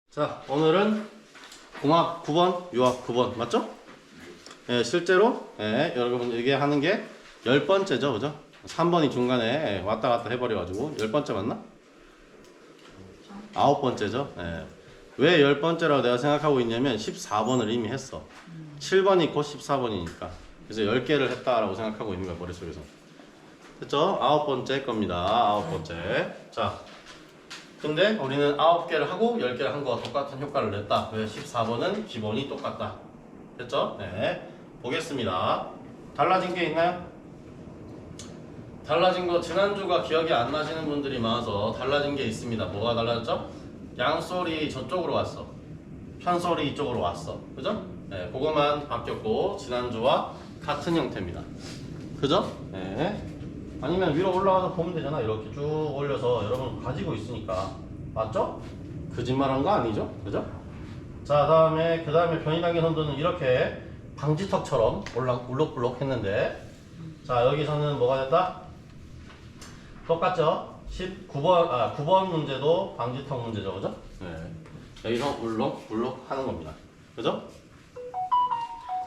자, 오늘은 공학 9번, 유학 9번 맞죠? 예, 실제로 여러분 이게 하는 게 10번째죠, 그죠? 3번이 중간에 왔다 갔다 해버려가지고 10번째 맞나? 9번째죠. 예. 왜 10번째라고 내가 생각하고 있냐면 14번을 이미 했어. 7번이 곧 14번이니까. 그래서 10개를 했다라고 생각하고 있는 거야, 머릿속에서. 됐죠? 9번째 겁니다. 9번째. 자, 근데 우리는 9개를 하고 10개를 한 거와 똑같은 효과를 냈다. 왜? 14번은 기본이 똑같다. 됐죠? 네. 보겠습니다. 달라진 게 있나요? 달라진 거 지난주가 기억이 안 나시는 분들이 많아서 달라진 게 있습니다. 뭐가 달라졌죠? 양소리 저쪽으로 왔어. 편소리 이쪽으로 왔어. 그죠? 네, 그거만 바뀌었고 지난주와 같은 형태입니다. 그죠? 네. 아니면 위로 올라가서 보면 되잖아. 이렇게 쭉 올려서 여러분 가지고 있으니까. 맞죠? 거짓말한 거 아니죠? 그죠? 자, 그 다음에 변이단계 선도는 이렇게 방지턱처럼 울럭불럭 했는데, 자, 여기서는 뭐가 됐다? 똑같죠? 9번 문제도 방지턱 문제죠. 그죠? 네. 여기서 울럭불럭 하는 겁니다. 그죠?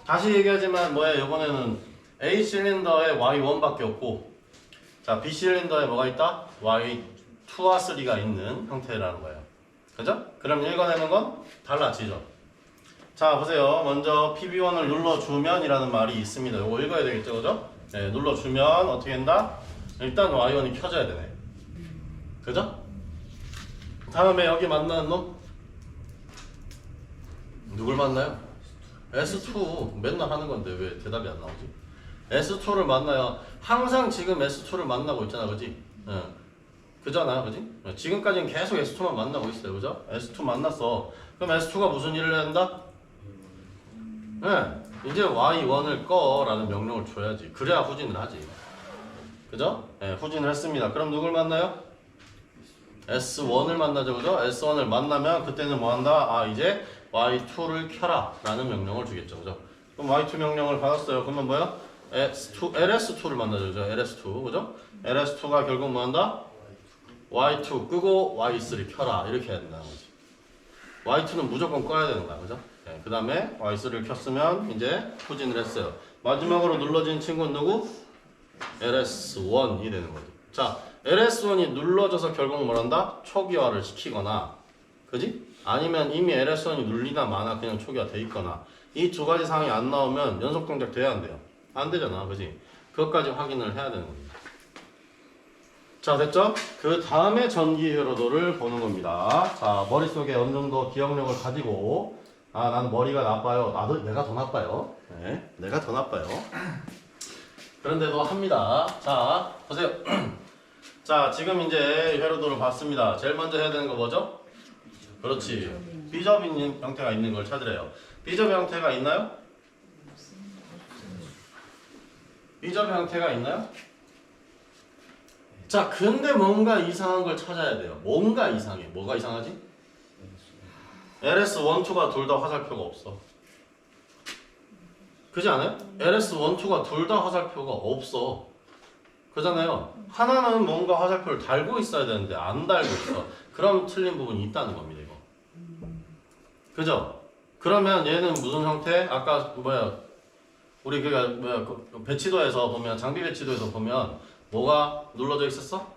다시 얘기하지만 뭐예요? 이번에는 A 실린더에 Y1밖에 없고, 자, B 실린더에 뭐가 있다? Y2와 3가 있는 형태라는 거예요. 그죠? 그럼 읽어내는 건 달라지죠. 자, 보세요. 먼저 PB1을 눌러주면 이라는 말이 있습니다. 이거 읽어야 되겠죠, 그죠? 네, 눌러주면 어떻게 된다? 일단 Y1이 켜져야 되네. 그죠? 다음에 여기 만나는 놈? 누굴 만나요? S2. 맨날 하는 건데 왜 대답이 안 나오지? S2를 만나요. 항상 지금 S2를 만나고 있잖아, 그지? 응. 그잖아, 그지? 지금까지는 계속 S2만 만나고 있어요, 그죠? S2 만났어. 그럼 S2가 무슨 일을 해야 된다? 네. 이제 Y1을 꺼라는 명령을 줘야지. 그래야 후진을 하지. 그죠? 네, 후진을 했습니다. 그럼 누굴 만나요? S1을 만나죠, 그죠? S1을 만나면 그때는 뭐 한다? 아, 이제 Y2를 켜라 라는 명령을 주겠죠, 그죠? 그럼 Y2 명령을 받았어요. 그러면 뭐야? LS2를 만나죠, 그죠? LS2, 그죠? LS2가 결국 뭐 한다? Y2 끄고 Y3 켜라. 이렇게 해야 된다는 거지. Y2는 무조건 꺼야 되는 거야, 그죠? 네, 그 다음에 Y3를 켰으면 이제 후진을 했어요. 마지막으로 눌러진 친구는 누구? LS1이 되는 거지. 자, LS1이 눌러져서 결국 뭘 한다? 초기화를 시키거나, 그지? 아니면 이미 LS1이 눌리나 마나 그냥 초기화 돼 있거나, 이 두 가지 상황이 안 나오면 연속 동작 돼야 안 돼요? 안 되잖아, 그지? 그것까지 확인을 해야 되는 겁니다. 자, 됐죠? 그 다음에 전기 회로도를 보는 겁니다. 자, 머릿속에 어느 정도 기억력을 가지고, 아, 나는 머리가 나빠요. 내가 더 나빠요. 네, 내가 더 나빠요. 그런데도 합니다. 자, 보세요. 자, 지금 이제 회로도를 봤습니다. 제일 먼저 해야 되는 거 뭐죠? 그렇지. B접 형태가 있는 걸 찾으래요. B접 형태가 있나요? B접 형태가 있나요? 자, 근데 뭔가 이상한 걸 찾아야 돼요. 뭔가 이상해. 뭐가 이상하지? LS1, 2가 둘 다 화살표가 없어. 그렇지 않아요? LS1, 2가 둘 다 화살표가 없어. 그잖아요. 하나는 뭔가 화살표를 달고 있어야 되는데 안 달고 있어. 그럼 틀린 부분이 있다는 겁니다, 이거. 그죠? 그러면 얘는 무슨 형태? 아까 우리 그 배치도에서 보면, 장비 배치도에서 보면 뭐가 눌러져 있었어?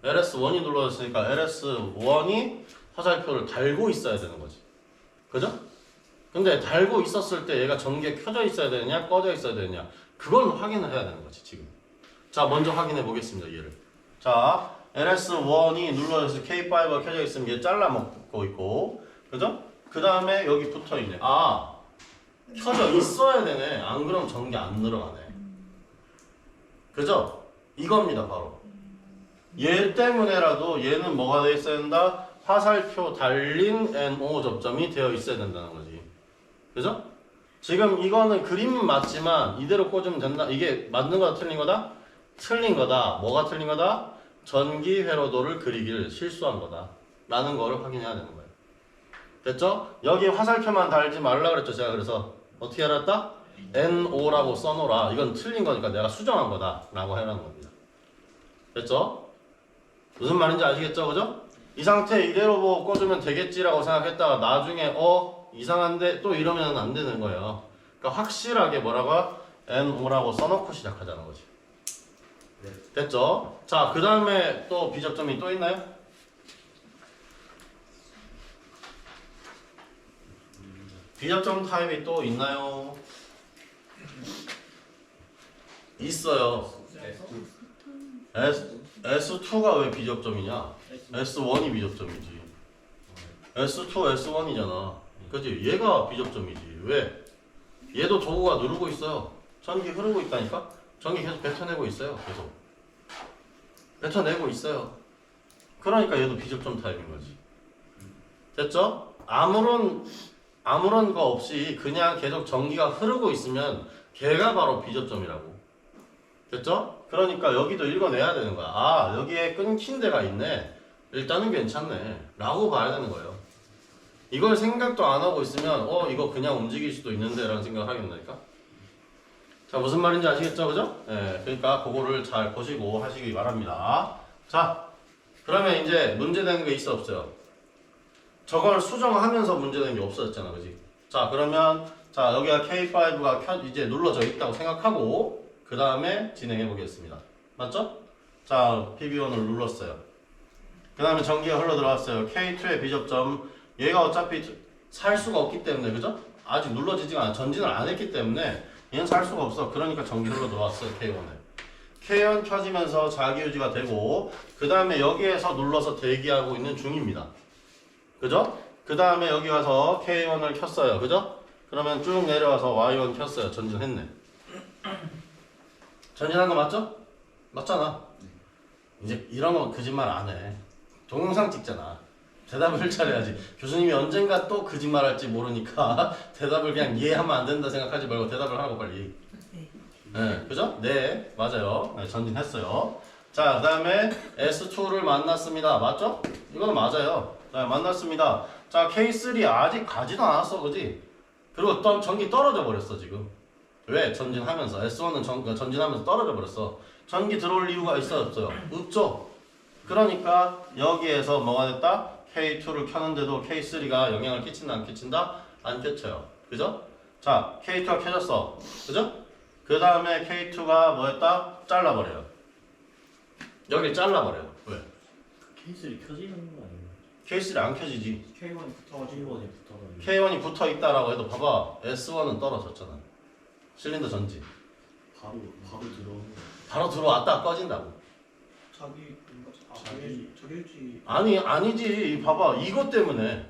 LS1이 눌러졌으니까 LS1이 화살표를 달고 있어야 되는 거지. 그죠? 근데 달고 있었을 때 얘가 전기에 켜져 있어야 되느냐, 꺼져 있어야 되느냐, 그걸 확인을 해야 되는 거지, 지금. 자, 먼저 확인해 보겠습니다, 얘를. 자, LS1이 눌러져서 K5가 켜져 있으면 얘 잘라먹고 있고, 그죠? 그 다음에 여기 붙어 있네. 아, 켜져 있어야 되네. 안 그럼 전기 안 늘어가네. 그죠? 이겁니다, 바로. 얘 때문에라도 얘는 뭐가 되어 있어야 된다? 화살표 달린 NO 접점이 되어 있어야 된다는 거지. 그죠? 지금 이거는 그림은 맞지만 이대로 꽂으면 된다. 이게 맞는 거다, 틀린 거다? 틀린 거다. 뭐가 틀린 거다? 전기 회로도를 그리기를 실수한 거다. 라는 거를 확인해야 되는 거예요. 됐죠? 여기 화살표만 달지 말라 그랬죠, 제가. 그래서 어떻게 알았다? NO라고 써놓으라. 이건 틀린 거니까 내가 수정한 거다. 라고 해라는 겁니다. 됐죠? 무슨 말인지 아시겠죠? 그죠? 이 상태 이대로 뭐 꺼주면 되겠지라고 생각했다가 나중에 이상한데 또 이러면 안 되는 거예요. 그러니까 확실하게 뭐라고 NO라고 써놓고 시작하자는 거지. 됐죠? 자, 그 다음에 또 비접점이 또 있나요? 비접점 타입이 또 있나요? 있어요. S2가 왜 비접점이냐? S1이 비접점이지. S2, S1이잖아. 그치? 얘가 비접점이지. 왜? 얘도 도구가 누르고 있어요. 전기 흐르고 있다니까? 전기 계속 뱉어내고 있어요. 계속. 뱉어내고 있어요. 그러니까 얘도 비접점 타입인 거지. 됐죠? 아무런 거 없이 그냥 계속 전기가 흐르고 있으면 걔가 바로 비접점이라고. 됐죠? 그러니까 여기도 읽어내야 되는 거야. 아, 여기에 끊긴 데가 있네. 일단은 괜찮네. 라고 봐야 되는 거예요. 이걸 생각도 안 하고 있으면 이거 그냥 움직일 수도 있는데 라는 생각을 하겠다니까. 자, 무슨 말인지 아시겠죠? 그죠? 네, 그러니까 그거를 잘 보시고 하시기 바랍니다. 자, 그러면 이제 문제되는 게 있어 없어요? 저걸 수정하면서 문제되는 게 없어졌잖아. 그지? 자, 그러면 자, 여기가 K5가 이제 눌러져 있다고 생각하고 그 다음에 진행해 보겠습니다. 맞죠? 자, PB1을 눌렀어요. 그 다음에 전기가 흘러 들어왔어요. K2의 비접점, 얘가 어차피 살 수가 없기 때문에, 그죠? 아직 눌러지지가 않아. 전진을 안 했기 때문에 얘는 살 수가 없어. 그러니까 전기 흘러 들어왔어요. K1에. K1 켜지면서 자기유지가 되고 그 다음에 여기에서 눌러서 대기하고 있는 중입니다. 그죠? 그 다음에 여기 와서 K1을 켰어요. 그죠? 그러면 쭉 내려와서 Y1 켰어요. 전진했네. 전진한 거 맞죠? 맞잖아. 이제 이런 거 거짓말 안 해. 동영상 찍잖아. 대답을 잘해야지. 교수님이 언젠가 또 거짓말 할지 모르니까 대답을 그냥 이해하면 안 된다 생각하지 말고 대답을 하라고 빨리. 네, 그죠? 네, 맞아요. 네, 전진했어요. 자, 그 다음에 S2를 만났습니다. 맞죠? 이건 맞아요. 네, 만났습니다. 자, K3 아직 가지도 않았어. 그지? 그리고 또 전기 떨어져 버렸어 지금. 왜? 전진하면서 S1은 전진하면서 떨어져 버렸어. 전기 들어올 이유가 있어요 없어요? 없죠. 그러니까 여기에서 뭐가 됐다? K2를 켜는데도 K3가 영향을 끼친다 안 끼친다? 안 끼쳐요. 그죠? 자, K2가 켜졌어. 그죠? 그 다음에 K2가 뭐였다? 잘라버려요. 여기 잘라버려요. 왜? K3 켜지는 거 아니에요? K3 안 켜지지. K1이 붙어가지고 K1이 붙어가지고 K1이 붙어 있다라고 해도 봐봐. S1은 떨어졌잖아. 실린더 전지. 바로 들어오는 거. 바로 들어왔다 꺼진다고. 자기일지 아니지. 봐봐. 이것 때문에.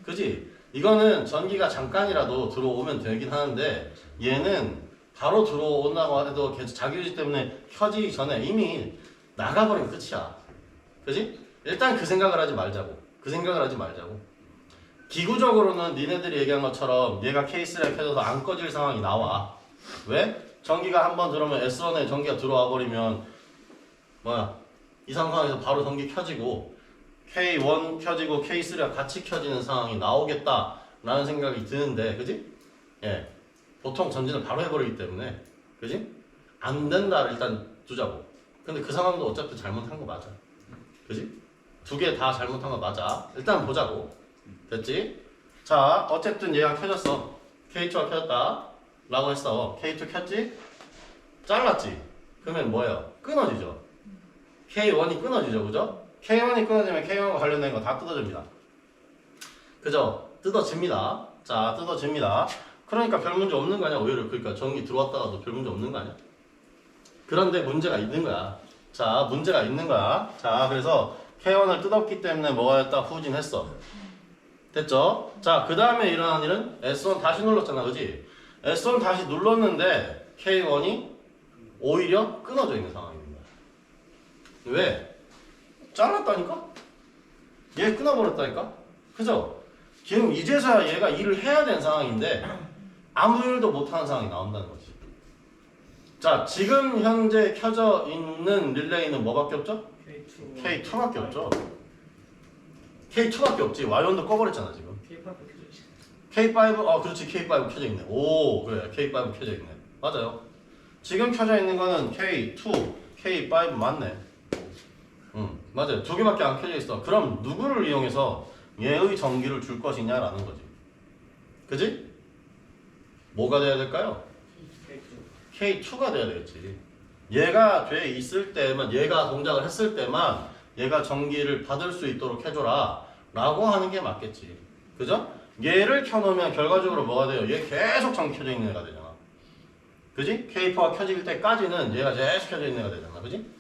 그지? 이거는 전기가 잠깐이라도 들어오면 되긴 하는데 얘는 바로 들어온다고 해도 계속 자기유지 때문에 켜지기 전에 이미 나가버리면 끝이야. 그지? 일단 그 생각을 하지 말자고. 기구적으로는 니네들이 얘기한 것처럼 얘가 K3가 켜져서 안 꺼질 상황이 나와. 왜? 전기가 한번 들어오면 S1에 전기가 들어와 버리면 이 상황에서 바로 전기 켜지고 K1 켜지고 K3가 같이 켜지는 상황이 나오겠다라는 생각이 드는데, 그지? 예. 보통 전진을 바로 해버리기 때문에, 그지? 안 된다를 일단 두자고. 근데 그 상황도 어차피 잘못한 거 맞아. 그지? 두 개 다 잘못한 거 맞아. 일단 보자고. 됐지? 자, 어쨌든 얘가 켜졌어. K2가 켜졌다. 라고 했어. K2 켰지? 잘랐지? 그러면 뭐예요? 끊어지죠? K1이 끊어지죠, 그죠? K1이 끊어지면 K1과 관련된 거 다 뜯어집니다. 그죠? 뜯어집니다. 자, 뜯어집니다. 그러니까 별 문제 없는 거 아니야, 오히려. 그러니까 전기 들어왔다가도 별 문제 없는 거 아니야? 그런데 문제가 있는 거야. 자, 문제가 있는 거야. 자, 그래서 K1을 뜯었기 때문에 뭐가 됐다? 후진했어. 됐죠? 자, 그 다음에 일어난 일은 S1 다시 눌렀잖아, 그지? S1 다시 눌렀는데 K1이 오히려 끊어져 있는 상황입니다. 왜? 잘랐다니까? 얘 끊어버렸다니까? 그죠? 지금 이제서야 얘가 일을 해야 되는 상황인데 아무 일도 못하는 상황이 나온다는 거지. 자, 지금 현재 켜져 있는 릴레이는 뭐밖에 없죠? K2밖에 없죠. K2밖에 없지. Y1도 꺼버렸잖아 지금. K5, 그렇지. K5 켜져 있네. 오, 그래. K5 켜져 있네. 맞아요. 지금 켜져 있는 거는 K2, K5 맞네. 맞아요. 두 개밖에 안 켜져 있어. 그럼 누구를 이용해서 얘의 전기를 줄 것이냐라는 거지. 그지? 뭐가 돼야 될까요? K2가 돼야 되겠지. 얘가 돼 있을 때만, 얘가 동작을 했을 때만 얘가 전기를 받을 수 있도록 해줘라 라고 하는 게 맞겠지. 그죠? 얘를 켜놓으면 결과적으로 뭐가 돼요? 얘 계속 전기 켜져 있는 애가 되잖아. 그지? K4가 켜질 때까지는 얘가 계속 켜져 있는 애가 되잖아. 그지?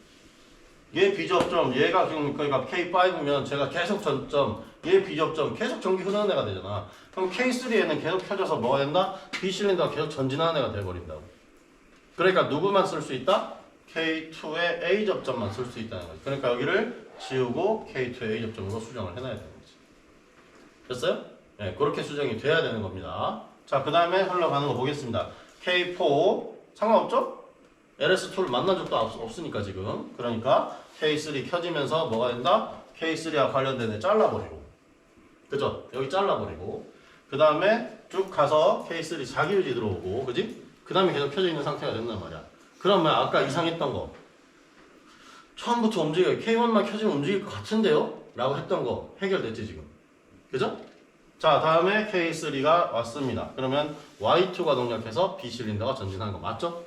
얘 비접점, 얘가 지금 그러니까 K5면 제가 계속 전점, 얘 비접점 계속 전기 흐르는 애가 되잖아. 그럼 K3에는 계속 켜져서 뭐가 된다? B 실린더가 계속 전진하는 애가 돼버린다고. 그러니까 누구만 쓸 수 있다? K2의 A 접점만 쓸 수 있다는 거지. 그러니까 여기를 지우고 K2의 A 접점으로 수정을 해놔야 되는 거지. 됐어요? 네, 그렇게 수정이 돼야 되는 겁니다. 자, 그 다음에 흘러가는 거 보겠습니다. K4 상관없죠? LS2를 만난 적도 없으니까 지금. 그러니까 K3 켜지면서 뭐가 된다? K3와 관련된 애 잘라버리고. 그죠? 여기 잘라버리고. 그 다음에 쭉 가서 K3 자기유지 들어오고. 그지? 그 다음에 계속 켜져 있는 상태가 된단 말이야. 그러면 아까 이상했던 거. 처음부터 움직여요. K1만 켜지면 움직일 것 같은데요? 라고 했던 거 해결됐지 지금. 그죠? 자, 다음에 K3가 왔습니다. 그러면 Y2가 동작해서 B 실린더가 전진하는 거 맞죠?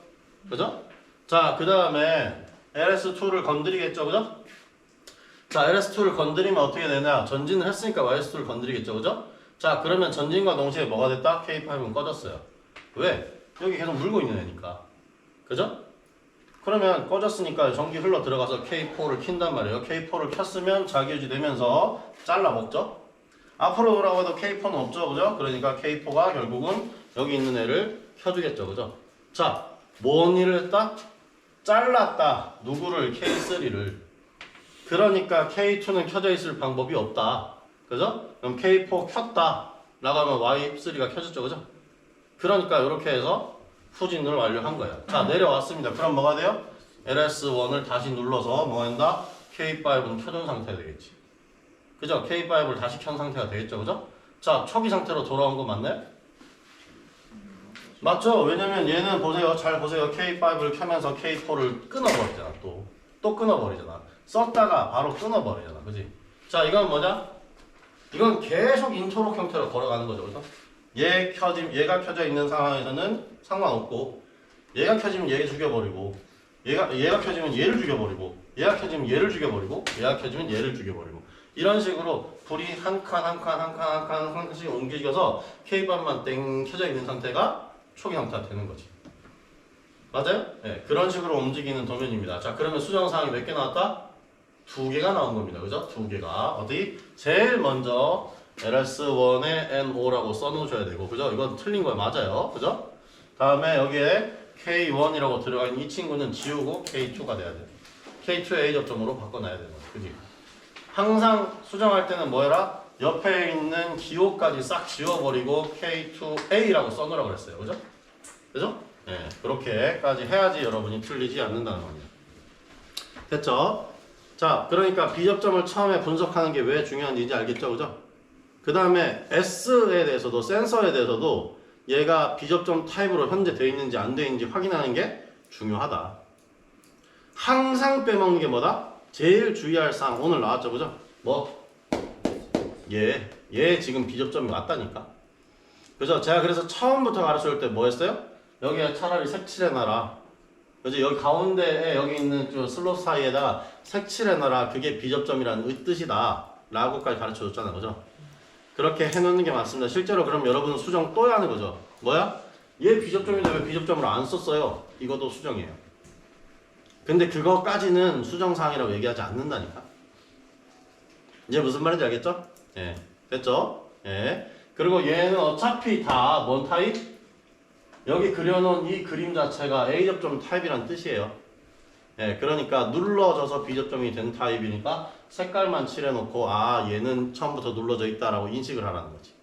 그죠? 자, 그 다음에 LS2를 건드리겠죠, 그죠? 자, LS2를 건드리면 어떻게 되냐? 전진을 했으니까 YS2를 건드리겠죠, 그죠? 자, 그러면 전진과 동시에 뭐가 됐다? K5은 꺼졌어요. 왜? 여기 계속 물고 있는 애니까. 그죠? 그러면 꺼졌으니까 전기 흘러 들어가서 K4를 킨단 말이에요. K4를 켰으면 자기유지 되면서 잘라 먹죠? 앞으로 돌아가도 K4는 없죠, 그죠? 그러니까 K4가 결국은 여기 있는 애를 켜주겠죠, 그죠? 자, 뭔 일을 했다? 잘랐다. 누구를? K3를. 그러니까 K2는 켜져 있을 방법이 없다. 그죠? 그럼 K4 켰다. 나가면 Y3가 켜졌죠, 그죠? 그러니까 이렇게 해서 후진을 완료한 거예요. 자, 내려왔습니다. 그럼 뭐가 돼요? LS1을 다시 눌러서 뭐가 된다? K5는 켜준 상태가 되겠지. 그죠? K5를 다시 켠 상태가 되겠죠, 그죠? 자, 초기 상태로 돌아온 거 맞나요? 맞죠? 왜냐면 얘는 보세요. 잘 보세요. K5를 켜면서 K4를 끊어버리잖아. 또 끊어버리잖아. 썼다가 바로 끊어버리잖아. 그지? 자, 이건 뭐냐? 이건 계속 인터록 형태로 걸어가는 거죠. 그죠? 얘가 켜져 있는 상황에서는 상관없고, 얘가 켜지면 얘 죽여버리고, 얘가 켜지면 얘를 죽여버리고, 얘가 켜지면 얘를 죽여버리고, 얘가 켜지면 얘를 죽여버리고. 이런 식으로 불이 한 칸씩 옮겨져서 K반만 땡 켜져 있는 상태가 초기 상태가 되는 거지. 맞아요? 네, 그런 식으로 움직이는 도면입니다. 자, 그러면 수정사항이 몇 개 나왔다? 2개가 나온 겁니다. 그죠? 2개가. 어디? 제일 먼저 LS1에 NO라고 써놓으셔야 되고, 그죠? 이건 틀린 거예요. 맞아요. 그죠? 다음에 여기에 K1이라고 들어가 있는 이 친구는 지우고 K2가 돼야 돼. K2의 A 접점으로 바꿔놔야 되는 거지. 그지? 항상 수정할 때는 뭐 해라? 옆에 있는 기호까지 싹 지워버리고 K2A라고 써놓으라고 그랬어요. 그죠? 그죠? 네, 그렇게까지 해야지 여러분이 틀리지 않는다는 겁니다. 됐죠? 자, 그러니까 B접점을 처음에 분석하는 게 왜 중요한지 이제 알겠죠? 그죠? 그 다음에 S에 대해서도, 센서에 대해서도 얘가 B접점 타입으로 현재 되어 있는지 안 되어 있는지 확인하는 게 중요하다. 항상 빼먹는 게 뭐다? 제일 주의할 사항 오늘 나왔죠, 그죠? 뭐? 얘 지금 B접점이 왔다니까. 그죠? 제가 그래서 처음부터 가르쳐줄 때 뭐 했어요? 여기에 차라리 색칠해놔라. 그죠? 여기 가운데에 여기 있는 저 슬롯 사이에다가 색칠해놔라. 그게 B접점이라는 뜻이다. 라고까지 가르쳐줬잖아요, 그죠? 그렇게 해놓는 게 맞습니다. 실제로 그럼 여러분은 수정 또 해야 하는 거죠. 뭐야? 얘 B접점인데 왜 B접점으로 안 썼어요? 이것도 수정이에요. 근데 그거까지는 수정사항이라고 얘기하지 않는다니까. 이제 무슨 말인지 알겠죠? 예, 됐죠? 예. 그리고 얘는 어차피 다 뭔 타입? 여기 그려놓은 이 그림 자체가 A접점 타입이란 뜻이에요. 예, 그러니까 눌러져서 B접점이 된 타입이니까 색깔만 칠해놓고 아 얘는 처음부터 눌러져 있다라고 인식을 하라는 거지.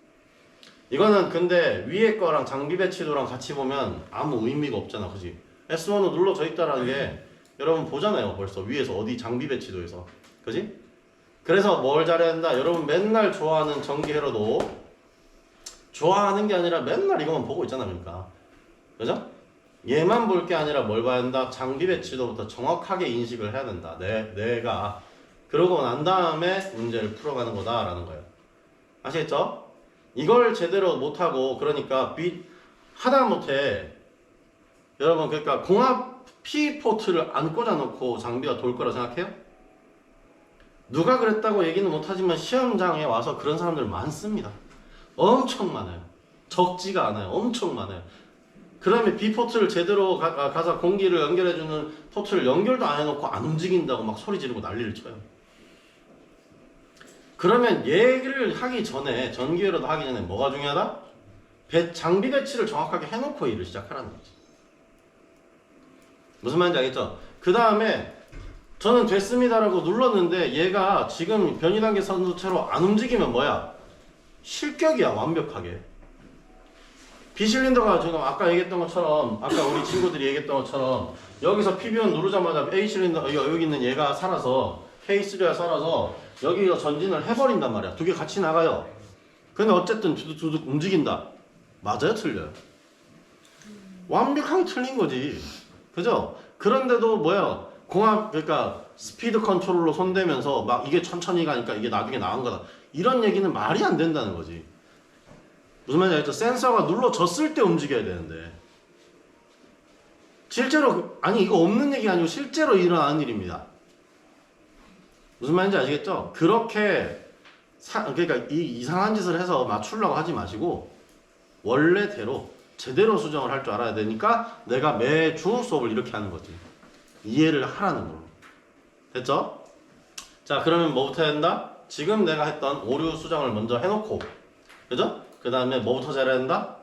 이거는 근데 위에 거랑 장비 배치도랑 같이 보면 아무 의미가 없잖아, 그지? S1은 눌러져 있다라는 게 여러분 보잖아요, 벌써 위에서 어디 장비 배치도에서, 그지? 그래서 뭘 잘해야 된다? 여러분 맨날 좋아하는 전기회로도 좋아하는 게 아니라 맨날 이것만 보고 있잖아, 그러니까, 그죠? 얘만 볼 게 아니라 뭘 봐야 된다? 장비 배치도부터 정확하게 인식을 해야 된다. 내가 그러고 난 다음에 문제를 풀어가는 거다라는 거예요. 아시겠죠? 이걸 제대로 못하고 그러니까 하다못해 여러분 그러니까 공합 P포트를 안 꽂아놓고 장비가 돌 거라 생각해요? 누가 그랬다고 얘기는 못하지만 시험장에 와서 그런 사람들 많습니다. 엄청 많아요. 적지가 않아요. 엄청 많아요. 그 다음에 B포트를 제대로 가서 공기를 연결해주는 포트를 연결도 안 해놓고 안 움직인다고 막 소리 지르고 난리를 쳐요. 그러면 얘를 하기 전에 전기회로도 하기 전에 뭐가 중요하다? 장비 배치를 정확하게 해놓고 일을 시작하라는 거지. 무슨 말인지 알겠죠? 그 다음에 저는 됐습니다라고 눌렀는데 얘가 지금 변이단계 선두체로 안 움직이면 뭐야? 실격이야. 완벽하게. B실린더가 지금 아까 얘기했던 것처럼 아까 우리 친구들이 얘기했던 것처럼 여기서 PB1 누르자마자 A실린더 여기 있는 얘가 살아서 K3가 살아서 여기서 전진을 해버린단 말이야. 두 개 같이 나가요. 근데 어쨌든 두둑두둑 움직인다. 맞아요? 틀려요? 완벽하게 틀린 거지. 그죠? 그런데도 뭐야? 공합 그러니까 스피드 컨트롤로 손대면서 막 이게 천천히 가니까 이게 나중에 나은 거다. 이런 얘기는 말이 안 된다는 거지. 무슨 말인지 알죠? 센서가 눌러졌을 때 움직여야 되는데 실제로 아니 이거 없는 얘기가 아니고 실제로 일어나는 일입니다. 무슨 말인지 아시겠죠? 그렇게 그러니까 이 이상한 짓을 해서 맞추려고 하지 마시고 원래대로 제대로 수정을 할 줄 알아야 되니까 내가 매주 수업을 이렇게 하는 거지. 이해를 하라는 걸로. 됐죠? 자 그러면 뭐부터 해야 된다? 지금 내가 했던 오류 수정을 먼저 해놓고 그죠? 그 다음에 뭐부터 잘해야 된다?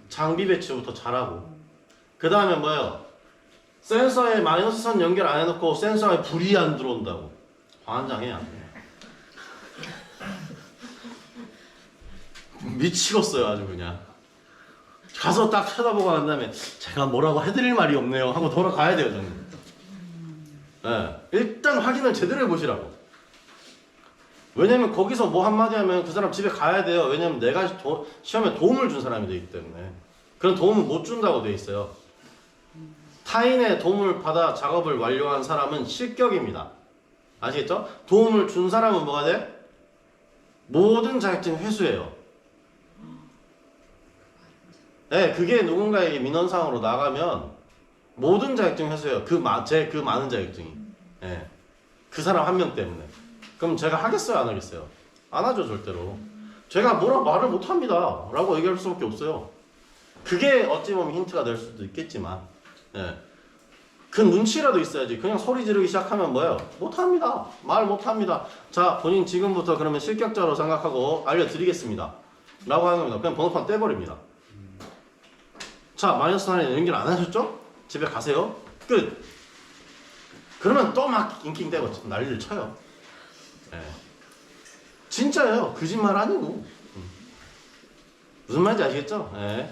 장비 배치부터 잘하고 그 다음에 뭐예요? 센서에 마이너스 선 연결 안 해놓고 센서에 불이 안 들어온다고 환장해 안 돼. 미치겠어요 아주 그냥. 가서 딱 쳐다보고 난 다음에 제가 뭐라고 해드릴 말이 없네요 하고 돌아가야 돼요 저는. 네. 일단 확인을 제대로 해보시라고. 왜냐면 거기서 뭐 한마디 하면 그 사람 집에 가야 돼요. 왜냐면 내가 시험에 도움을 준 사람이 되기 때문에. 그런 도움을 못 준다고 돼 있어요. 타인의 도움을 받아 작업을 완료한 사람은 실격입니다. 아시겠죠? 도움을 준 사람은 뭐가 돼? 모든 자격증 회수예요. 네, 그게 누군가에게 민원상으로 나가면 모든 자격증 회수예요. 그 많은 자격증이. 네. 그 사람 한 명 때문에. 그럼 제가 하겠어요? 안 하겠어요? 안 하죠 절대로. 제가 뭐라 말을 못합니다 라고 얘기할 수밖에 없어요. 그게 어찌 보면 힌트가 될 수도 있겠지만 예. 그 눈치라도 있어야지. 그냥 소리 지르기 시작하면 뭐예요? 못합니다. 말 못합니다. 자 본인 지금부터 그러면 실격자로 생각하고 알려드리겠습니다 라고 하는 겁니다. 그냥 번호판 떼버립니다. 자 마이너스 라인 연결 안 하셨죠? 집에 가세요. 끝. 그러면 또 막 낑낑대고 난리를 쳐요. 예. 진짜예요. 거짓말 아니고. 무슨 말인지 아시겠죠? 예.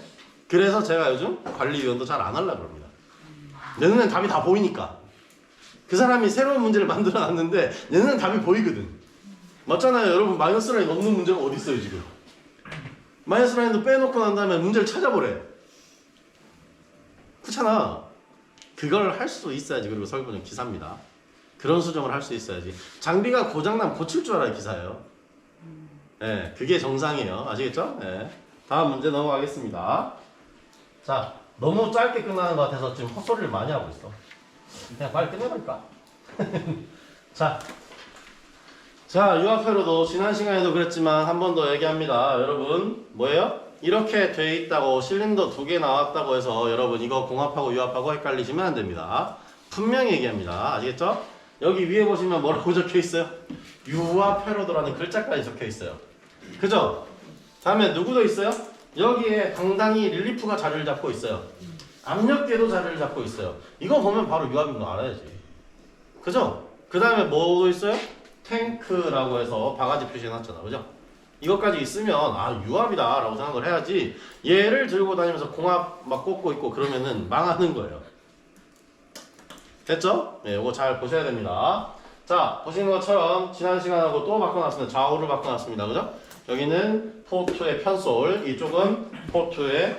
그래서 제가 요즘 관리위원도 잘 안 하려고 합니다. 내 눈엔 답이 다 보이니까. 그 사람이 새로운 문제를 만들어 놨는데 내 눈엔 답이 보이거든. 맞잖아요. 여러분 마이너스 라인 없는 문제가 어디 있어요 지금. 마이너스 라인도 빼놓고 난 다음에 문제를 찾아보래. 그렇잖아. 그걸 할 수 있어야지. 그리고 설문은 기사입니다. 그런 수정을 할 수 있어야지. 장비가 고장나면 고칠 줄 알아야 기사예요. 네, 그게 정상이에요. 아시겠죠? 네. 다음 문제 넘어가겠습니다. 자, 너무 짧게 끝나는 것 같아서 지금 헛소리를 많이 하고 있어. 그냥 빨리 끝내볼까? 자, 유압회로도 지난 시간에도 그랬지만 한 번 더 얘기합니다. 여러분, 뭐예요? 이렇게 돼 있다고 실린더 2개 나왔다고 해서 여러분 이거 공합하고 유압하고 헷갈리시면 안 됩니다. 분명히 얘기합니다. 아시겠죠? 여기 위에 보시면 뭐라고 적혀 있어요? 유압회로도라는 글자까지 적혀 있어요. 그죠? 다음에 누구도 있어요? 여기에 당당히 릴리프가 자리를 잡고 있어요. 압력계도 자리를 잡고 있어요. 이거 보면 바로 유압인 거 알아야지. 그죠? 그 다음에 뭐도 있어요? 탱크라고 해서 바가지 표시해놨잖아. 그죠? 이것까지 있으면 아 유압이다 라고 생각을 해야지 얘를 들고 다니면서 공합 막 꽂고 있고 그러면은 망하는 거예요. 됐죠? 네, 이거 잘 보셔야 됩니다. 자, 보시는 것처럼 지난 시간하고 또 바꿔놨습니다. 좌우를 바꿔놨습니다. 그죠? 여기는 포2의 편솔, 이쪽은 포2의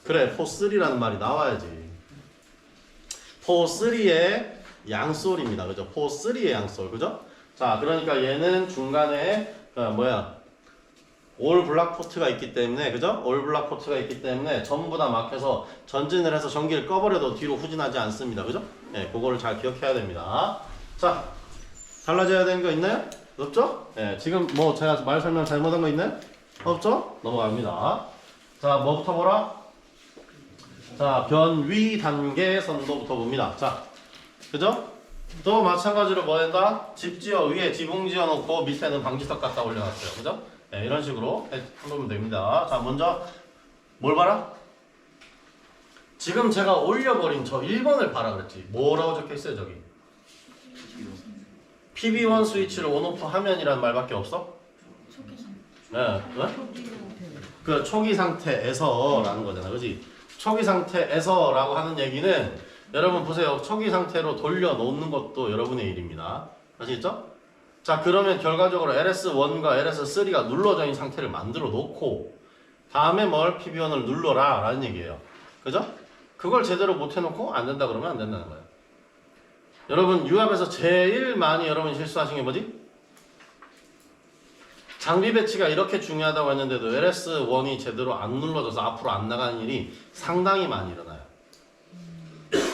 그래, 포3라는 말이 나와야지. 포3의 양솔입니다. 그죠? 4, 3의 양솔. 그죠? 자, 그러니까 얘는 중간에 올 블락 포트가 있기 때문에, 그죠? 올 블락 포트가 있기 때문에 전부 다 막혀서 전진을 해서 전기를 꺼버려도 뒤로 후진하지 않습니다. 그죠? 예, 그거를 잘 기억해야 됩니다. 자, 달라져야 되는 거 있나요? 없죠? 예, 지금 뭐 제가 말 설명 잘못한 거 있나요? 없죠? 넘어갑니다. 자, 뭐부터 보라? 자, 변위 단계 선도부터 봅니다. 자, 그죠? 또 마찬가지로 뭐 한다? 집 지어, 위에 지붕 지어 놓고 밑에는 방지턱 갖다 올려놨어요. 그죠? 네, 이런 식으로 해보면 됩니다. 자, 먼저 뭘 봐라? 지금 제가 올려버린 저 1번을 봐라 그랬지. 뭐라고 적혀있어요 저기? PB1 스위치를 온오프 하면이라는 말밖에 없어? 네, 왜? 그 초기 상태에서 라는 거잖아, 그지? 초기 상태에서 라고 하는 얘기는 여러분 보세요. 초기 상태로 돌려놓는 것도 여러분의 일입니다. 아시겠죠? 자, 그러면 결과적으로 LS1과 LS3가 눌러져 있는 상태를 만들어 놓고 다음에 뭘 PB1을 눌러라 라는 얘기예요. 그죠? 그걸 제대로 못 해놓고 안 된다 그러면 안 된다는 거예요. 여러분 유압에서 제일 많이 여러분 실수하신 게 뭐지? 장비 배치가 이렇게 중요하다고 했는데도 LS1이 제대로 안 눌러져서 앞으로 안 나가는 일이 상당히 많이 일어나요.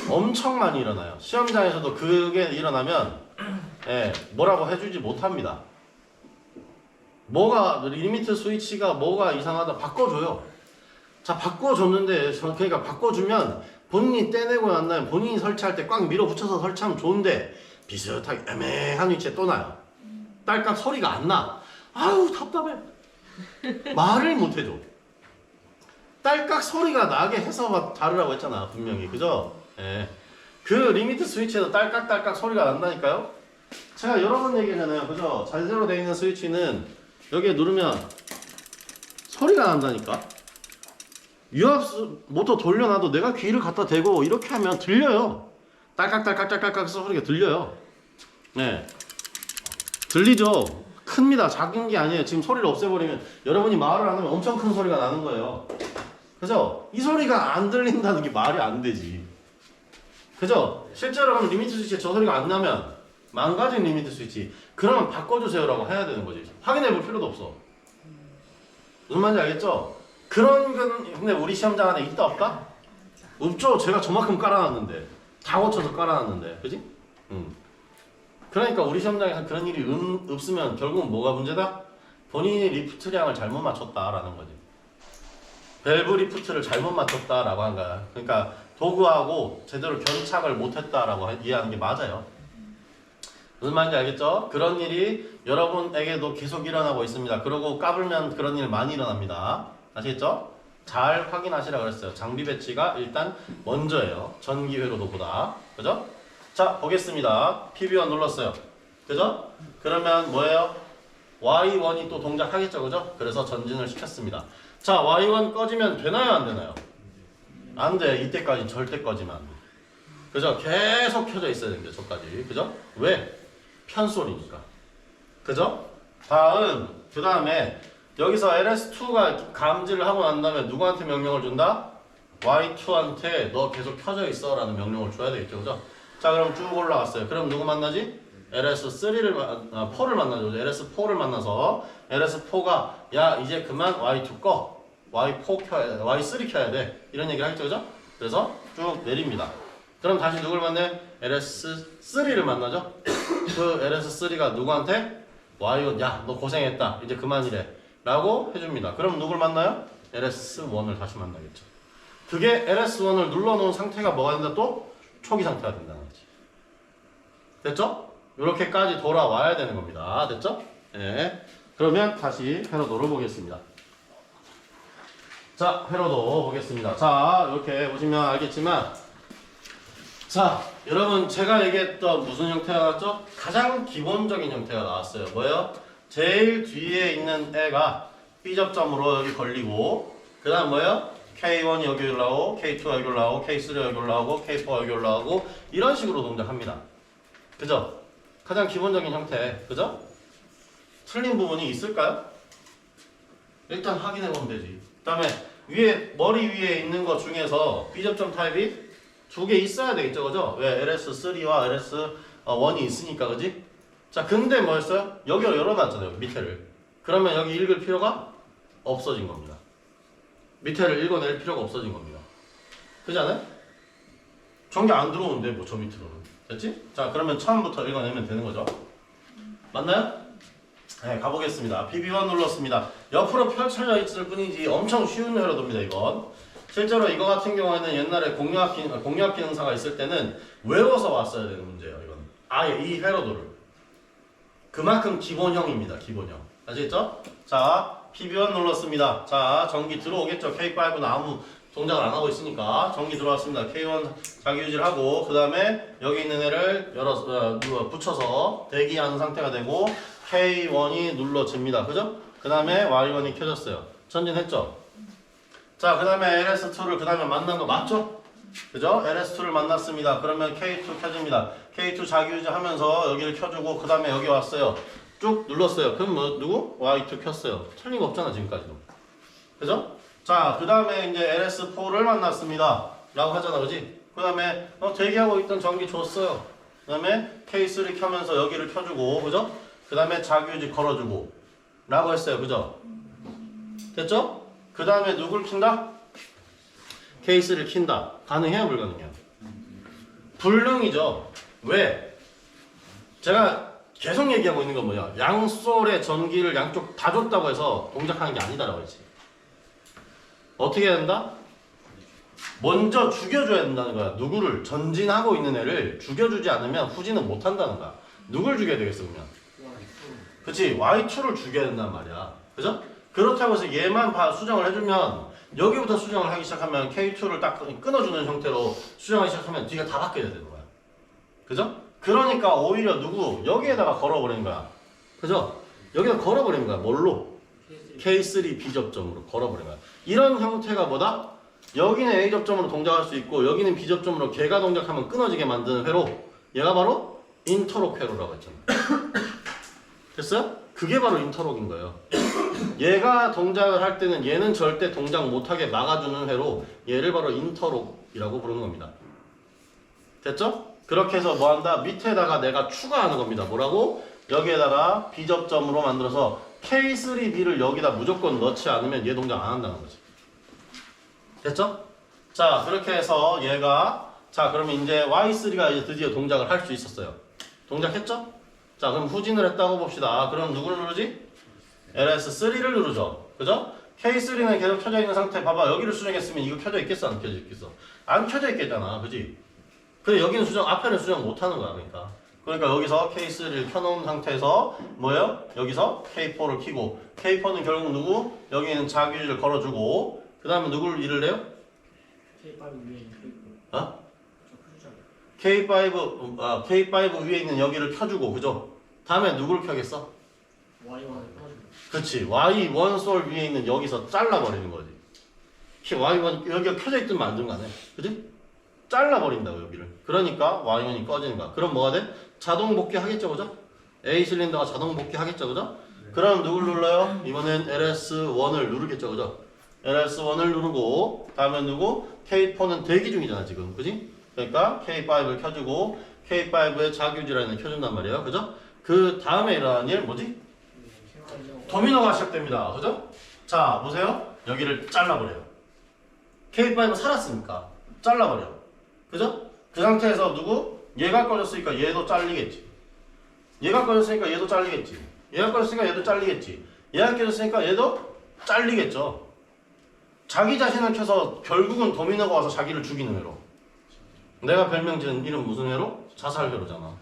엄청 많이 일어나요. 시험장에서도 그게 일어나면 뭐라고 해주지 못합니다. 뭐가 리미트 스위치가 뭐가 이상하다 바꿔줘요. 자, 바꿔줬는데 그러니까 바꿔주면 본인이 떼내고 난 다음에 본인이 설치할 때 꽉 밀어붙여서 설치하면 좋은데 비슷하게 애매한 위치에 또 나요. 딸깍 소리가 안 나. 아유 답답해. 말을 못 해줘. 딸깍 소리가 나게 해서 다르라고 했잖아 분명히. 그죠? 예. 그 리미트 스위치에도 딸깍딸깍 소리가 난다니까요. 제가 여러 번 얘기하잖아요. 그죠? 제대로 되어 있는 스위치는 여기에 누르면 소리가 난다니까. 유압 모터 돌려놔도 내가 귀를 갖다 대고 이렇게 하면 들려요. 딸깍딸깍딸깍 소리가 들려요. 네. 들리죠? 큽니다. 작은 게 아니에요. 지금 소리를 없애버리면 여러분이 말을 안 하면 엄청 큰 소리가 나는 거예요. 그죠? 이 소리가 안 들린다는 게 말이 안 되지. 그죠? 실제로 그럼 리미트 스위치에 저 소리가 안 나면 망가진 리미트 스위치 그러면 바꿔주세요라고 해야 되는 거지. 확인해 볼 필요도 없어. 무슨 말인지 알겠죠? 그런 건 근데 우리 시험장 안에 있다 없다? 없죠. 제가 저만큼 깔아놨는데 다 고쳐서 깔아놨는데 그지? 그러니까 우리 시험장에 그런 일이 없으면 결국은 뭐가 문제다? 본인이 리프트량을 잘못 맞췄다라는 거지. 밸브 리프트를 잘못 맞췄다라고 한 거야. 그러니까 도구하고 제대로 견착을 못했다라고 이해하는 게 맞아요. 무슨 말인지 알겠죠? 그런 일이 여러분에게도 계속 일어나고 있습니다. 그러고 까불면 그런 일 많이 일어납니다. 아시겠죠? 잘 확인하시라 그랬어요. 장비 배치가 일단 먼저예요. 전기회로도보다. 그죠? 자, 보겠습니다. PB1 눌렀어요. 그죠? 그러면 뭐예요? Y1이 또 동작하겠죠. 그죠? 그래서 전진을 시켰습니다. 자, Y1 꺼지면 되나요? 안 되나요? 안 돼. 이때까지 절대 꺼지면 안 돼. 그죠? 계속 켜져 있어야 됩니다. 저까지. 그죠? 왜? 편소리니까. 그죠? 그 다음에 여기서 LS2가 감지를 하고 난 다음에 누구한테 명령을 준다? Y2한테 너 계속 켜져 있어 라는 명령을 줘야 되겠죠. 그죠? 자, 그럼 쭉 올라갔어요. 그럼 누구 만나지? LS4를 만나죠. LS4를 만나서 LS4가 야 이제 그만 Y2 꺼. Y4 켜야 돼. Y3 켜야 돼. 이런 얘기를 하겠죠. 그죠? 그래서 쭉 내립니다. 그럼 다시 누굴 만나요? LS3를 만나죠. 그 LS3가 누구한테? Y1 야 너 고생했다. 이제 그만이래. 라고 해줍니다. 그럼 누굴 만나요? LS1을 다시 만나겠죠. 그게 LS1을 눌러놓은 상태가 뭐가 된다 또? 초기 상태가 된다는 거지. 됐죠? 이렇게까지 돌아와야 되는 겁니다. 됐죠? 네. 그러면 다시 회로도를 보겠습니다. 자, 회로도 보겠습니다. 자, 이렇게 보시면 알겠지만 자, 여러분 제가 얘기했던 무슨 형태가 나왔죠? 가장 기본적인 형태가 나왔어요. 뭐예요? 제일 뒤에 있는 애가 B접점으로 여기 걸리고 그 다음 뭐예요? K1이 여기 올라오고 K2가 여기 올라오고 K3가 여기 올라오고 K4가 여기 올라오고 이런 식으로 동작합니다. 그죠? 가장 기본적인 형태. 그죠? 틀린 부분이 있을까요? 일단 확인해 보면 되지. 그 다음에 위에 머리 위에 있는 것 중에서 B접점 타입이 두 개 있어야 되겠죠, 그죠? 왜 LS3와 LS1이 있으니까, 그지? 자, 근데 뭐였어요? 여기를 열어놨잖아요, 밑에를. 그러면 여기 읽을 필요가 없어진 겁니다. 밑에를 읽어낼 필요가 없어진 겁니다. 그지 않아요? 전기 안 들어오는데 뭐 저 밑으로는. 됐지? 자, 그러면 처음부터 읽어내면 되는 거죠. 맞나요? 네, 가보겠습니다. PB1 눌렀습니다. 옆으로 펼쳐져 있을 뿐이지 엄청 쉬운 회로도입니다, 이건. 실제로 이거 같은 경우에는 옛날에 공유합 기능사가 있을 때는 외워서 왔어야 되는 문제예요, 이건. 아예 이 회로도를. 그만큼 기본형입니다, 기본형. 아시겠죠? 자, PB1 눌렀습니다. 자, 전기 들어오겠죠. K5는 아무 동작을 안 하고 있으니까 전기 들어왔습니다. K1 자기 유지를 하고 그 다음에 여기 있는 애를 붙여서 대기하는 상태가 되고 K1이 눌러집니다. 그죠? 그 다음에 Y1이 켜졌어요. 전진했죠? 자, 그 다음에 LS2를 그 다음에 만난 거 맞죠? 그죠? LS2를 만났습니다. 그러면 K2 켜집니다. K2 자기 유지하면서 여기를 켜주고 그 다음에 여기 왔어요. 쭉 눌렀어요. 그럼 뭐 누구? Y2 켰어요. 틀린 거 없잖아 지금까지도. 그죠? 자, 그 다음에 이제 LS4를 만났습니다. 라고 하잖아, 그지? 그 다음에 대기하고 있던 전기 줬어요. 그 다음에 K3 켜면서 여기를 켜주고, 그죠? 그 다음에 자기유지 걸어주고 라고 했어요. 그죠? 됐죠? 그 다음에 누굴 킨다? K3를 킨다. 가능해요? 불가능해요? 불능이죠. 왜? 제가 계속 얘기하고 있는 건 뭐냐? 양솔의 전기를 양쪽 다 줬다고 해서 동작하는 게 아니다라고 했지. 어떻게 해야 된다? 먼저 죽여줘야 된다는 거야. 누구를 전진하고 있는 애를 죽여주지 않으면 후진은 못 한다는 거야. 누굴 죽여야 되겠어 그러면? 그치? Y2를 죽여야 된단 말이야. 그죠? 그렇다고 해서 얘만 수정을 해주면 여기부터 수정을 하기 시작하면 K2를 딱 끊어주는 형태로 수정하기 시작하면 뒤가 다 바뀌어야 되는 거야. 그죠? 그러니까 오히려 누구? 여기에다가 걸어버리는 거야. 그죠? 여기다 걸어버리는 거야. 뭘로? K3 B접점으로 걸어버린 거야. 이런 형태가 뭐다? 여기는 A 접점으로 동작할 수 있고 여기는 B 접점으로 걔가 동작하면 끊어지게 만드는 회로. 얘가 바로 인터록 회로라고 했잖아. 됐어요? 그게 바로 인터록인 거예요. 얘가 동작을 할 때는 얘는 절대 동작 못하게 막아주는 회로. 얘를 바로 인터록이라고 부르는 겁니다. 됐죠? 그렇게 해서 뭐 한다? 밑에다가 내가 추가하는 겁니다. 뭐라고? 여기에다가 B 접점으로 만들어서 K3B를 여기다 무조건 넣지 않으면 얘 동작 안 한다는 거지. 됐죠? 자, 그렇게 해서 얘가 자, 그러면 이제 Y3가 이제 드디어 동작을 할 수 있었어요. 동작했죠? 자, 그럼 후진을 했다고 봅시다. 그럼 누구를 누르지? LS3를 누르죠. 그죠? K3는 계속 켜져 있는 상태. 봐봐. 여기를 수정했으면 이거 켜져 있겠어? 안 켜져 있겠어? 안 켜져 있겠잖아. 그지? 근데 여기는 수정, 앞에는 수정 못 하는 거야. 그러니까 여기서 K3를 켜놓은 상태에서 뭐예요? 여기서 K4를 켜고 K4는 결국 누구? 여기는 자기유지를 걸어주고 그 다음에 누구를 일을 해요? K5 위에 K5. 어? 저 크루저. K5 위에 있는 여기를 켜주고 그죠? 다음에 누구를 켜겠어? Y1을 꺼주고. 그치. Y1 솔 위에 있는 여기서 잘라버리는 거지. Y1 여기가 켜져 있든 말든 간에 그지? 잘라버린다고 여기를. 그러니까 Y1이 꺼지는 거야. 그럼 뭐가 돼? 자동 복귀하겠죠, 그죠? A 실린더가 자동 복귀하겠죠, 그죠? 네. 그럼 누굴 눌러요? 이번엔 LS1을 누르겠죠, 그죠? LS1을 누르고 다음에 누구? K4는 대기 중이잖아 지금, 그지? 그러니까 K5를 켜주고 K5의 자기유지라인을 켜준단 말이에요, 그죠? 그 다음에 일어나는 일 뭐지? 도미노가 시작됩니다, 그죠? 자, 보세요. 여기를 잘라버려요. K5는 살았으니까 잘라버려. 그죠? 그 상태에서 누구? 얘가 꺼졌으니까 얘도 잘리겠지. 얘가 꺼졌으니까 얘도 잘리겠지. 얘가 꺼졌으니까 얘도 잘리겠지. 얘가 꺼졌으니까 얘도 잘리겠죠. 자기 자신을 켜서 결국은 도미노가 와서 자기를 죽이는 회로. 내가 별명 지은 이름 무슨 회로? 자살회로잖아.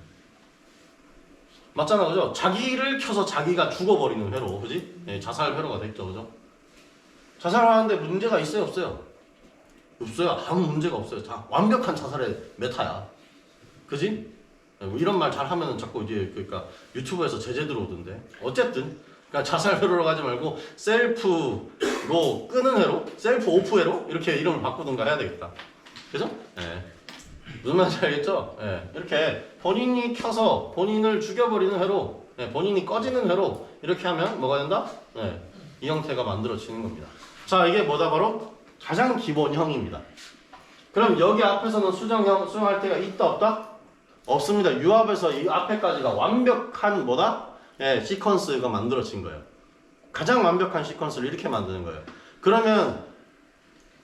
맞잖아, 그죠? 자기를 켜서 자기가 죽어버리는 회로, 그지? 네, 자살회로가 됐죠, 그죠? 자살하는데 문제가 있어요, 없어요? 없어요. 아무 문제가 없어요. 다 완벽한 자살의 메타야. 그지? 뭐 이런 말 잘하면 자꾸 이제 그러니까 유튜브에서 제재 들어오던데. 어쨌든 그러니까 자살 회로로 가지 말고 셀프로 끄는 회로, 셀프 오프 회로 이렇게 이름을 바꾸든가 해야 되겠다. 그죠? 예. 무슨 말인지 알겠죠? 예. 이렇게 본인이 켜서 본인을 죽여버리는 회로, 예. 본인이 꺼지는 회로 이렇게 하면 뭐가 된다? 예. 이 형태가 만들어지는 겁니다. 자, 이게 뭐다 바로? 가장 기본형입니다. 그럼 여기 앞에서는 수정할 때가 있다 없다? 없습니다. 유압에서 이 앞에까지가 완벽한 뭐다? 예, 시퀀스가 만들어진 거예요. 가장 완벽한 시퀀스를 이렇게 만드는 거예요. 그러면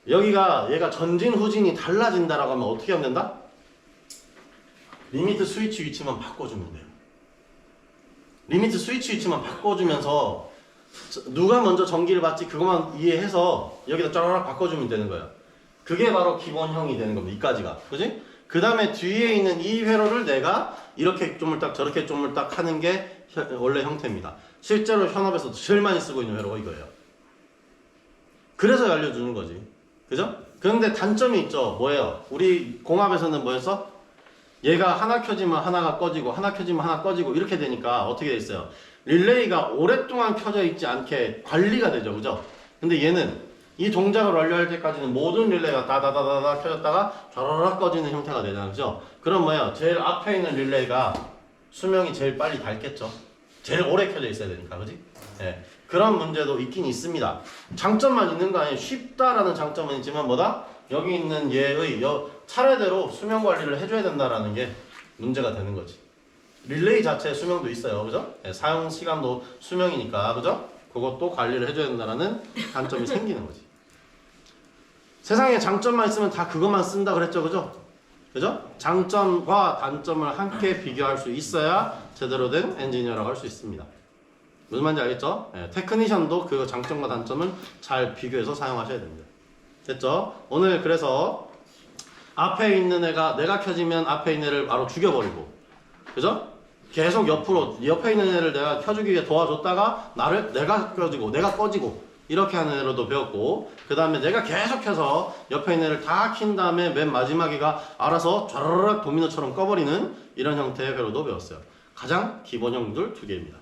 여기가 얘가 전진 후진이 달라진다라고 하면 어떻게 하면 된다? 리미트 스위치 위치만 바꿔주면 돼요. 리미트 스위치 위치만 바꿔주면서 누가 먼저 전기를 받지 그것만 이해해서 여기다 쩌라락 바꿔주면 되는 거예요. 그게 바로 기본형이 되는 겁니다. 이까지가. 그지? 그 다음에 뒤에 있는 이 회로를 내가 이렇게 쪼물딱 저렇게 쪼물딱 하는 게 원래 형태입니다. 실제로 현업에서도 제일 많이 쓰고 있는 회로가 이거예요. 그래서 알려주는 거지. 그죠? 그런데 단점이 있죠. 뭐예요? 우리 공합에서는 뭐였어? 얘가 하나 켜지면 하나가 꺼지고 하나 켜지면 하나 꺼지고 이렇게 되니까 어떻게 돼 있어요? 릴레이가 오랫동안 켜져 있지 않게 관리가 되죠. 그죠? 근데 얘는 이 동작을 완료할 때까지는 모든 릴레이가 다다다다다 켜졌다가 좌라락 꺼지는 형태가 되잖아요. 그죠? 그럼 뭐예요? 제일 앞에 있는 릴레이가 수명이 제일 빨리 닳겠죠? 제일 오래 켜져 있어야 되니까. 그지? 예. 그런 문제도 있긴 있습니다. 장점만 있는 거 아니에요. 쉽다라는 장점은 있지만 뭐다? 여기 있는 얘의 차례대로 수명 관리를 해줘야 된다라는 게 문제가 되는 거지. 릴레이 자체에 수명도 있어요. 그죠? 예, 사용 시간도 수명이니까. 그죠? 그것도 관리를 해줘야 된다라는 단점이 생기는 거지. 세상에 장점만 있으면 다 그것만 쓴다 그랬죠. 그죠? 그죠? 장점과 단점을 함께 비교할 수 있어야 제대로 된 엔지니어라고 할 수 있습니다. 무슨 말인지 알겠죠? 예, 테크니션도 그 장점과 단점을 잘 비교해서 사용하셔야 됩니다. 됐죠? 오늘 그래서 앞에 있는 애가 내가 켜지면 앞에 있는 애를 바로 죽여버리고, 그죠? 계속 옆에 있는 애를 내가 켜주기 위해 도와줬다가 내가 켜지고 내가 꺼지고 이렇게 하는 애로도 배웠고, 그 다음에 내가 계속 켜서 옆에 있는 애를 다 킨 다음에 맨 마지막에가 알아서 촤르륵 도미노처럼 꺼버리는 이런 형태의 회로도 배웠어요. 가장 기본형들 2개입니다.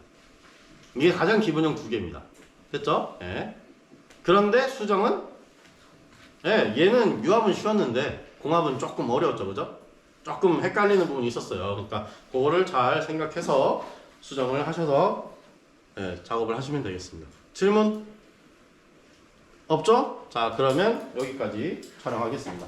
이게 가장 기본형 2개입니다. 됐죠? 예. 그런데 수정은? 예, 얘는 유압은 쉬웠는데 공합은 조금 어려웠죠. 그죠? 조금 헷갈리는 부분이 있었어요. 그러니까 그거를 잘 생각해서 수정을 하셔서 예, 작업을 하시면 되겠습니다. 질문? 없죠? 자, 그러면 여기까지 촬영하겠습니다.